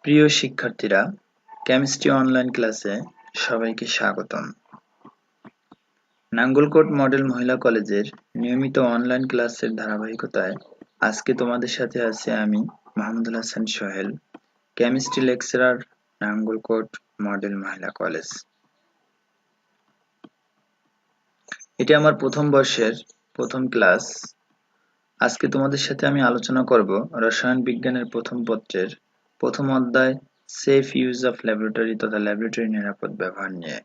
প্রিয় শিক্ষার্থীরা, chemistry online ক্লাসে সবাইকে স্বাগতম। নাঙ্গলকোট মডেল মহিলা কলেজের নিয়মিত অনলাইন ক্লাসের ধারাবাহিকতায় আজকে তোমাদের সাথে আছি আমি Mahmudul Hasan Sohel, chemistry lecturer, Nangalkot model মহিলা কলেজ। এটি আমার প্রথম বর্ষের প্রথম ক্লাস। আজকে তোমাদের সাথে আমি আলোচনা করব রসায়ন বিজ্ঞানের প্রথম পত্রের প্রথম অধ্যায় সেফ ইউজ অফ ল্যাবরেটরি তথা ল্যাবরেটরি নিরাপদ ব্যবহার নিয়ে।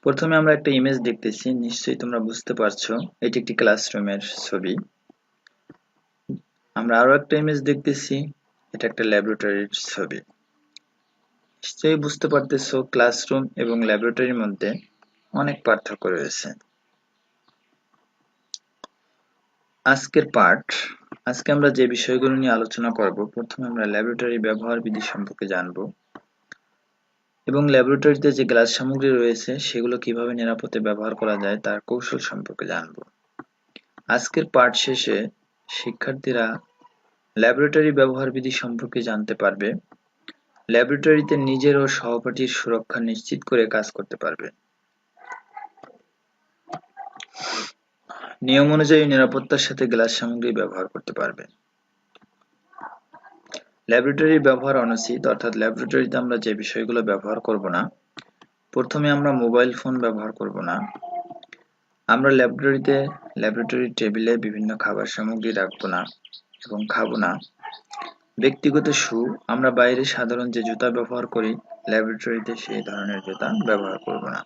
প্রথমে আমরা একটা ইমেজ দেখতেছি, নিশ্চয়ই তোমরা বুঝতে পারছো এটি একটি ক্লাসরুমের ছবি। আমরা আরো একটা ইমেজ দেখতেছি, এটা একটা ল্যাবরেটরির ছবি। নিশ্চয়ই বুঝতে পারতেছো ক্লাসরুম এবং ল্যাবরেটরির মধ্যে অনেক পার্থক্য রয়েছে। আজকের পাঠ, আজকে আমরা যে বিষয়গুলো নিয়ে আলোচনা করব, প্রথমে আমরা ল্যাবরেটরি ব্যবহার বিধি সম্পর্কে জানব এবং ল্যাবরেটরিতে যে গ্লাস সামগ্রী রয়েছে সেগুলো কিভাবে নিরাপদে ব্যবহার করা যায় তার কৌশল সম্পর্কে জানব। আজকের পাঠ শেষে শিক্ষার্থীরা ল্যাবরেটরি ব্যবহার বিধি সম্পর্কে জানতে পারবে, ল্যাবরেটরিতে নিজের ও সহপাঠীর সুরক্ষা নিশ্চিত করে কাজ করতে পারবে, নিয়ম অনুযায়ী নিরাপত্তার সাথে গ্লাস সামগ্রী ব্যবহার করতে পারবে। ল্যাবরেটরি ব্যবহার অনুচিত, অর্থাৎ ল্যাবরেটরিতে আমরা যে বিষয়গুলো ব্যবহার করব না। প্রথমে আমরা মোবাইল ফোন ব্যবহার করব না। আমরা ল্যাবরেটরি টেবিলে বিভিন্ন খাবার সামগ্রী রাখবো না এবং খাবো না। ব্যক্তিগত শু, আমরা বাইরে সাধারণ যে জুতা ব্যবহার করি, ল্যাবরেটরিতে সেই ধরনের জুতা ব্যবহার করব না।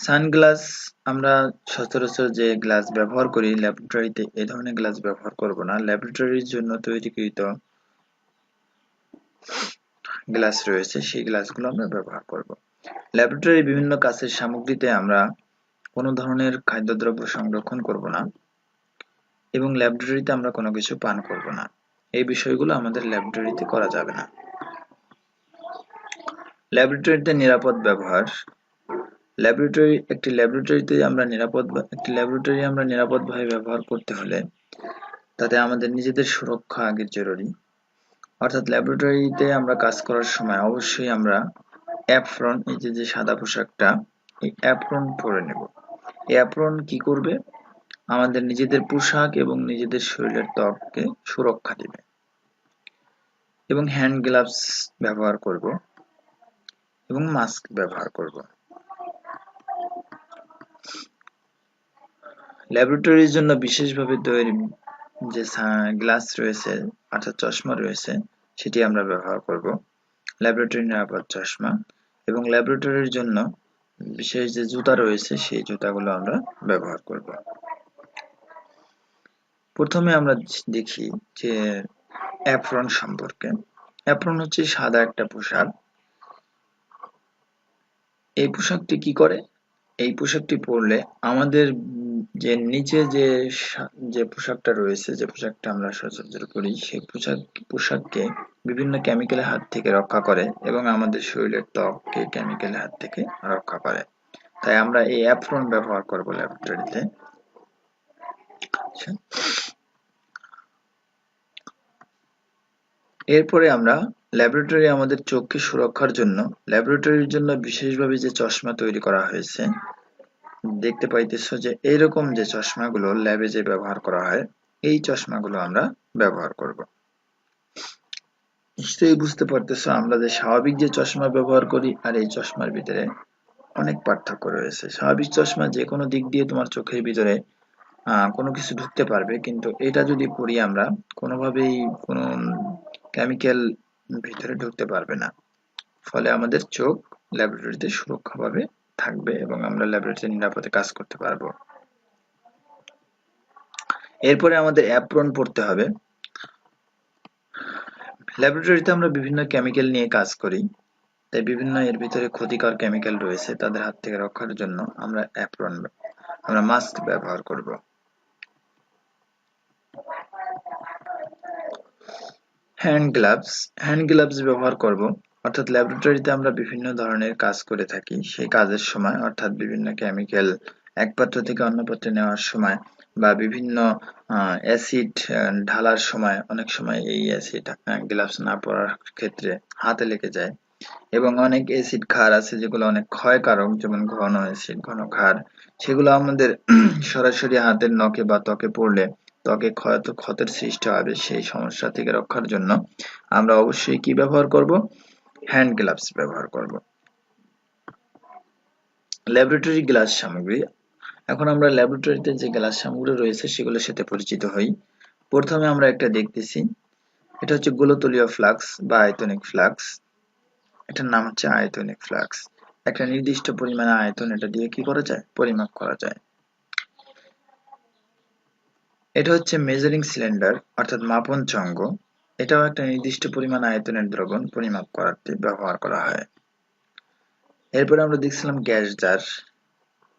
সানগ্লাস, আমরা সচরাচর যে গ্লাস ব্যবহার করি ল্যাবরেটরিতে এই ধরনের গ্লাস ব্যবহার করব না। ল্যাবরেটরির জন্য তৈরিকৃত গ্লাস রয়েছে, সেই গ্লাসগুলো আমরা ব্যবহার করব। ল্যাবরেটরির বিভিন্ন কাচের সামগ্রীতে আমরা কোনো ধরনের খাদ্যদ্রব্য সংরক্ষণ করব না এবং ল্যাবরেটরিতে আমরা কোনো কিছু পান করব না। এই বিষয়গুলো আমাদের ল্যাবরেটরিতে করা যাবে না। ল্যাবরেটরিতে নিরাপদ ব্যবহার, একটি ল্যাবরেটরি আমরা নিরাপদভাবে ব্যবহার করতে হলে তাতে আমাদের নিজেদের সুরক্ষা আগে জরুরি। অর্থাৎ ল্যাবরেটরিতে আমরা কাজ করার সময় অবশ্যই আমরা অ্যাপ্রন, এই যে সাদা পোশাকটা, এই অ্যাপ্রন পরে নেব। এই অ্যাপ্রন কি করবে? আমাদের নিজেদের পোশাক এবং নিজেদের শরীরের ত্বককে সুরক্ষা দেবে। এবং হ্যান্ড গ্লাভস ব্যবহার করব এবং মাস্ক ব্যবহার করব। ল্যাবরেটরির জন্য বিশেষভাবে তৈরি যে গ্লাস রয়েছে, অর্থাৎ চশমা রয়েছে, সেটি আমরা ব্যবহার করব, ল্যাবরেটরি নিরাপদ চশমা। এবং ল্যাবরেটরির জন্য বিশেষ যে জুতা রয়েছে সেই জুতাগুলো আমরা ব্যবহার করব। প্রথমে আমরা দেখি যে অ্যাপ্রন সম্পর্কে। অ্যাপ্রন হচ্ছে সাদা একটা পোশাক। এই পোশাকটি কি করে? এই পোশাকটি পরলে আমাদের যে নিচে যে পোশাকটা রয়েছে, যে পোশাকটা আমরা সচরাচর পরি, সেই পোশাককে বিভিন্ন কেমিক্যালের হাত থেকে রক্ষা করে এবং আমাদের শরীরের ত্বককে কেমিক্যালের হাত থেকে রক্ষা করে। তাই আমরা এই অ্যাপ্রন ব্যবহার করব ল্যাবরেটরিতে। এরপরে আমরা ল্যাবরেটরি আমাদের চোখকে সুরক্ষার জন্য ল্যাবরেটরির জন্য বিশেষভাবে যে চশমা তৈরি করা হয়েছে, দেখতে পাইতেছো যে এইরকম যে চশমাগুলো ল্যাবে যে ব্যবহার করা হয়, এই চশমাগুলো আমরা ব্যবহার করব। নিশ্চয়ই বুঝতে পারতেছো আমরা যে স্বাভাবিক যে চশমা ব্যবহার করি আর এই চশমার ভিতরে অনেক পার্থক্য রয়েছে। স্বাভাবিক চশমা যে কোনো দিক দিয়ে তোমার চোখের ভিতরে কোনো কিছু ঢুকতে পারবে, কিন্তু এটা যদি পরি আমরা, কোনোভাবেই কোনো কেমিক্যাল ভিতরে ঢুকতে পারবে না। ফলে আমাদের চোখ ল্যাবরেটরিতে সুরক্ষাভাবে থাকবে এবং আমরা ল্যাবরেটরিতে নিরাপদে কাজ করতে পারবো। এরপরে আমাদের অ্যাপ্রন পড়তে হবে। ল্যাবরেটরিতে আমরা বিভিন্ন কেমিক্যাল নিয়ে কাজ করি, তাই বিভিন্ন এর ভিতরে ক্ষতিকর কেমিক্যাল রয়েছে, তাদের হাত থেকে রক্ষার জন্য আমরা মাস্ক ব্যবহার করব। হ্যান্ড গ্লাভস ব্যবহার করব। অর্থাৎ ল্যাবরেটরিতে আমরা বিভিন্ন ধরনের কাজ করে থাকি, সেই কাজের সময় অর্থাৎ বিভিন্ন কেমিক্যাল এক পাত্র থেকে অন্য পাত্রে নেওয়ার সময় বা বিভিন্ন অ্যাসিড ঢালার সময় অনেক সময় এই অ্যাসিড গ্লাভস না পরার ক্ষেত্রে হাতে লেগে যায়, এবং অনেক অ্যাসিড ক্ষার আছে যেগুলো অনেক ক্ষয়কারক, যেমন ঘন অ্যাসিড, ঘন ক্ষার, সেগুলো আমাদের সরাসরি হাতের নখে বা ত্বকে পড়লে ত্বকে ক্ষতের সৃষ্টি হবে। সেই সমস্যা থেকে রক্ষার জন্য আমরা অবশ্যই কি ব্যবহার করব? হ্যান্ড গ্লাভস ব্যবহার করব। ল্যাবরেটরি গ্লাস সামগ্রী। এখন আমরা ল্যাবরেটরিতে যে গ্লাস সামগ্রী রয়েছে সেগুলোর সাথে পরিচিত হই। প্রথমে আমরা একটা দেখতেছি, এটা হচ্ছে গোলতলীয় ফ্লাক্স বা আয়তনিক ফ্লাক্স। এটার নাম হচ্ছে আয়তনিক ফ্লাক্স। একটা নির্দিষ্ট পরিমাণে আয়তন এটা দিয়ে কি করা যায়? পরিমাপ করা যায়। এটা হচ্ছে মেজারিং সিলিন্ডার অর্থাৎ মাপন চঙ্গ। এটাও একটা নির্দিষ্ট পরিমাণ আয়তনের দ্রবণ পরিমাপ করাতে ব্যবহার করা হয়। এরপরে আমরা দেখছিলাম গ্যাস জার,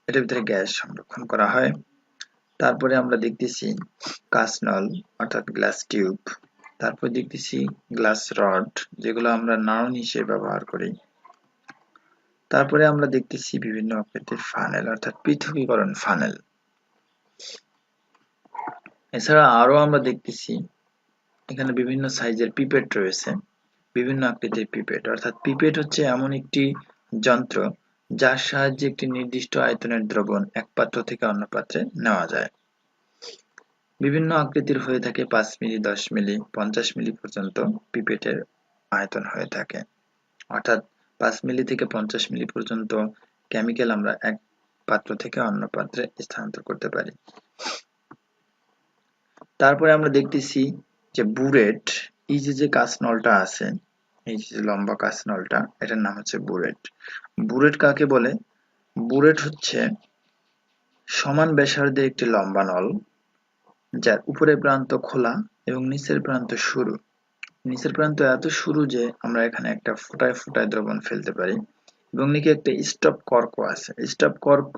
এটার ভিতরে গ্যাস সংরক্ষণ করা হয়। তারপরে আমরা দেখতেছি কাঁচনল অর্থাৎ গ্লাস টিউব। তারপর দেখতেছি গ্লাস রড, যেগুলো আমরা নাড়ন হিসেবে ব্যবহার করি। তারপরে আমরা দেখতেছি বিভিন্ন আকৃতির ফানেল অর্থাৎ পৃথকীকরণ ফানেল। এছাড়া আরো আমরা দেখতেছি এখানে বিভিন্ন সাইজের পিপেট রয়েছে, বিভিন্ন আকৃতির পিপেট। অর্থাৎ পিপেট হচ্ছে এমন একটি যন্ত্র যার সাহায্যে একটি নির্দিষ্ট আয়তনের দ্রবণ এক পাত্র থেকে অন্য পাত্রে নেওয়া যায়। বিভিন্ন আকৃতির হয়ে থাকে, 5 মিলি, 10 মিলি, 50 মিলি পর্যন্ত পিপেটের আয়তন হয়ে থাকে। অর্থাৎ 5 মিলি থেকে 50 মিলি পর্যন্ত কেমিক্যাল আমরা এক পাত্র থেকে অন্য পাত্রে স্থানান্তর করতে পারি। তারপরে আমরা দেখতেছি যে বুরেট, এই যে কাঁচনলটা আছে, এই যে লম্বা কাঁচনলটা, এটার নাম হচ্ছে বুরেট। বুরেট কাকে বলে? বুরেট হচ্ছে সমান ব্যাসার্ধের একটি লম্বা নল, যার উপরের প্রান্ত খোলা এবং নিচের প্রান্ত সরু। নিচের প্রান্ত এত সরু যে আমরা এখানে একটা ফোঁটায় ফোঁটায় দ্রবণ ফেলতে পারি, এবং নিচে একটা স্টপ কর্কও আছে। স্টপ কর্ক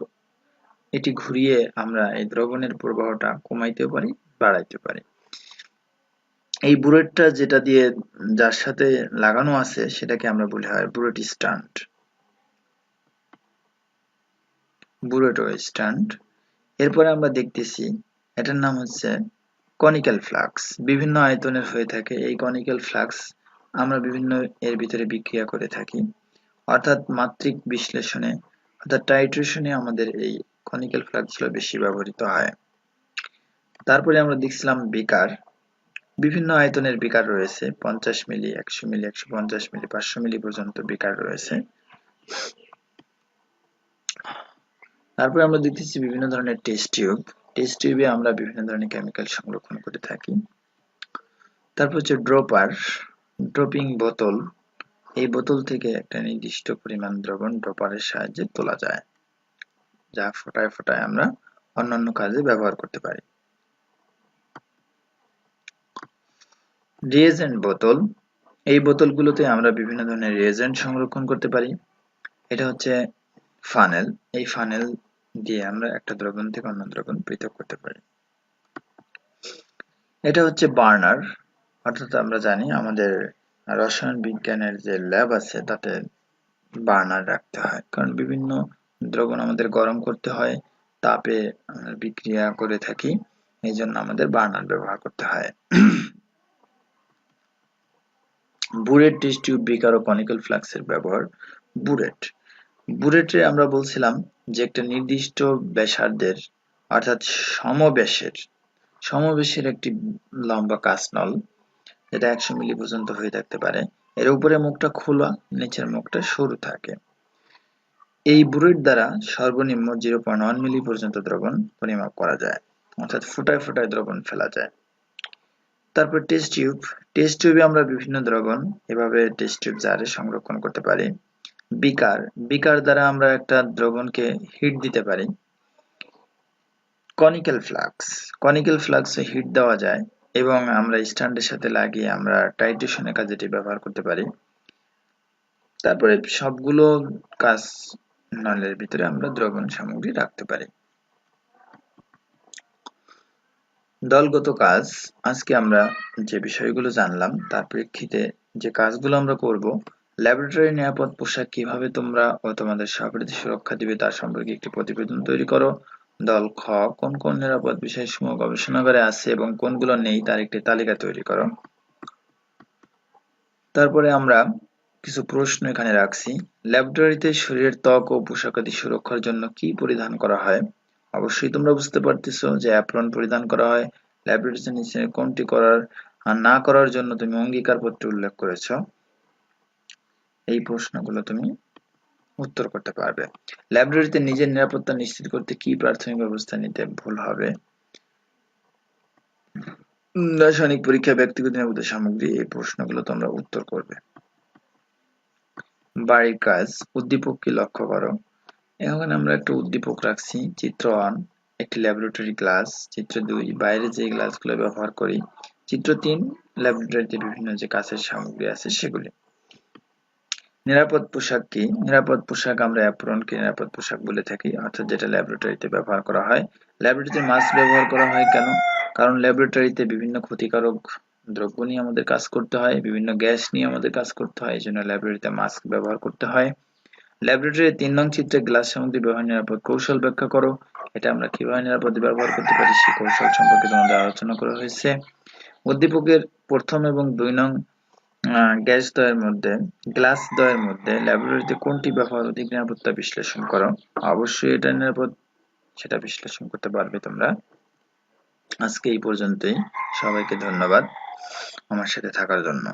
এটি ঘুরিয়ে আমরা এই দ্রবণের প্রবাহটা কমাইতে পারি, বাড়াইতে পারি। এই বুলেটটা যেটা দিয়ে যার সাথে লাগানো আছে সেটাকে আমরা বলি হয় বুলেট স্ট্যান্ড, বুলেট স্ট্যান্ড। এরপরে আমরা দেখতেছি এটার নাম হচ্ছে কনিক্যাল ফ্লাক্স। বিভিন্ন আয়তনের হয়ে থাকে এই কনিক্যাল ফ্লাক্স, আমরা বিভিন্ন এর ভিতরে বিক্রিয়া করে থাকি, অর্থাৎ মাত্রিক বিশ্লেষণে অর্থাৎ টাইট্রেশনে আমাদের এই কনিক্যাল ফ্লাক্সগুলো বেশি ব্যবহৃত হয়। তারপরে আমরা দেখছিলাম বিকার। বিভিন্ন আয়তনের বিকার রয়েছে, 50 মিলি, 100 মিলি, 150 মিলি, 500 মিলি পর্যন্ত বিকার রয়েছে। তারপরে আমরা দেখতেছি বিভিন্ন ধরনের টেস্ট টিউব। টেস্ট টিউবে আমরা বিভিন্ন ধরনের কেমিক্যাল সংরক্ষণ করে থাকি। তারপর হচ্ছে ড্রপার, ড্রপিং বোতল। এই বোতল থেকে একটা নির্দিষ্ট পরিমাণ দ্রবণ ড্রপারের সাহায্যে তোলা যায়, যা ফোটায় ফোটায় আমরা অন্যান্য কাজে ব্যবহার করতে পারি। রিয়েজেন্ট বোতল, এই বোতলগুলোতে আমরা বিভিন্ন ধরনের রিয়েজেন্ট সংরক্ষণ করতে পারি। এটা হচ্ছে ফানেল, এই ফানেল দিয়ে আমরা একটা দ্রবণ থেকে অন্য দ্রবণ পৃথক করতে পারি। এটা হচ্ছে বার্নার, অর্থাৎ আমরা জানি আমাদের রসায়ন বিজ্ঞানের যে ল্যাব আছে তাতে বার্নার রাখতে হয়, কারণ বিভিন্ন দ্রবণ আমাদের গরম করতে হয়, তাপে বিক্রিয়া করে থাকি, এই জন্য আমাদের বার্নার ব্যবহার করতে হয়। বুরেট, টেস্ট টিউব, বিকার ও কনিক্যাল ফ্লাক্সের ব্যবহার। বুরেট, বুরেটে আমরা বলছিলাম যে একটা নির্দিষ্ট ব্যাসার্ধের অর্থাৎ সমবেশের একটি লম্বা কাঁচনল, যেটা 100 মিলি পর্যন্ত হয়ে থাকতে পারে। এর উপরে মুখটা খোলা, নিচের মুখটা সরু থাকে। এই বুলেট দ্বারা সর্বনিম্ন 0.1 মিলি পর্যন্ত দ্রবণ পরিমাপ করা যায়, অর্থাৎ ফোটায় ফোটায় দ্রবণ ফেলা যায়। তারপর টেস্ট টিউব, টেস্ট টিউবে আমরা বিভিন্ন দ্রবণ এভাবে টেস্ট টিউব জারে সংরক্ষণ করতে পারি। বিকার, বিকার দ্বারা আমরা একটা দ্রবণকে হিট দিতে পারি। কনিক্যাল ফ্লাক্স, কনিক্যাল ফ্লাক্সে হিট দেওয়া যায় এবং আমরা স্ট্যান্ডের সাথে লাগিয়ে আমরা টাইট্রেশনের কাজে এটি ব্যবহার করতে পারি। তারপরে সবগুলো কাজ নলের ভিতরে আমরা দ্রবণ সামগ্রী রাখতে পারি। দলগত কাজ, আজকে আমরা যে বিষয়গুলো জানলাম তার প্রেক্ষিতে যে কাজগুলো আমরা করব, ল্যাবরেটরি নিরাপদ পোশাক কিভাবে তোমরা ও তোমাদের সহপাঠীদের সুরক্ষা দিবে তার সম্পর্কে একটি প্রতিবেদন তৈরি করো। দল খ, কোন কোন নিরাপদ বিষয়সমূহ গবেষণাগারে আছে এবং কোনগুলো নেই তার একটি তালিকা তৈরি করো। তারপরে আমরা কিছু প্রশ্ন এখানে রাখছি। ল্যাবরেটরিতে শরীরের ত্বক ও পোশাকাদি সুরক্ষার জন্য কি পরিধান করা হয়? অবশ্যই তোমরা বুঝতে পারতেছো যে অ্যাপ্রন পরিধান করা হয়। ল্যাবরেটরিতে নিচে কোনটি করার আর না করার জন্য তুমি অঙ্গীকারপত্রে উল্লেখ করেছো। এই প্রশ্নগুলো তুমি উত্তর করতে পারবে। ল্যাবরেটরিতে নিজের নিরাপত্তা নিশ্চিত করতে কি প্রাথমিক ব্যবস্থা নিতে ভুল হবে? রাসায়নিক পরীক্ষা, ব্যক্তিগত নিরাপত্তা সামগ্রী, এই প্রশ্নগুলো তোমরা উত্তর করবে। বাড়ির কাজ, উদ্দীপককে লক্ষ্য করো। এখানে আমরা একটা উদ্দীপক রাখছি। চিত্র 1 একটি ল্যাবরেটরি গ্লাস, চিত্র 2 বাইরে যে গ্লাসগুলো ব্যবহার করি, চিত্র 3 ল্যাবরেটরিতে বিভিন্ন যে কাজের সামগ্রী আছে সেগুলি। নিরাপদ পোশাক কি? নিরাপদ পোশাক আমরা অ্যাপ্রনকে নিরাপদ পোশাক বলে থাকি, অর্থাৎ যেটা ল্যাবরেটরিতে ব্যবহার করা হয়। ল্যাবরেটরিতে মাস্ক ব্যবহার করা হয় কেন? কারণ ল্যাবরেটরিতে বিভিন্ন ক্ষতিকারক দ্রব্য নিয়ে আমাদের কাজ করতে হয়, বিভিন্ন গ্যাস নিয়ে আমাদের কাজ করতে হয়, এই জন্য ল্যাবরেটরিতে মাস্ক ব্যবহার করতে হয়। ল্যাবরেটরির 3 নং চিত্রে গ্লাস সামগ্রী ব্যবহার নিরাপদ কৌশল ব্যাখ্যা করো। এটা আমরা কিভাবে নিরাপদে ব্যবহার করতে পারি সেই কৌশল সম্পর্কে তোমাদের আলোচনা করা হয়েছে। উদ্দীপকের প্রথম এবং 2 নং গ্লাস দ্বয়ের মধ্যে ল্যাবরেটরিতে কোনটি ব্যবহার অধিক নিরাপত্তা বিশ্লেষণ করো। অবশ্যই এটা নিরাপদ, সেটা বিশ্লেষণ করতে পারবে তোমরা। আজকে এই পর্যন্তই। সবাইকে ধন্যবাদ আমার সাথে থাকার জন্য।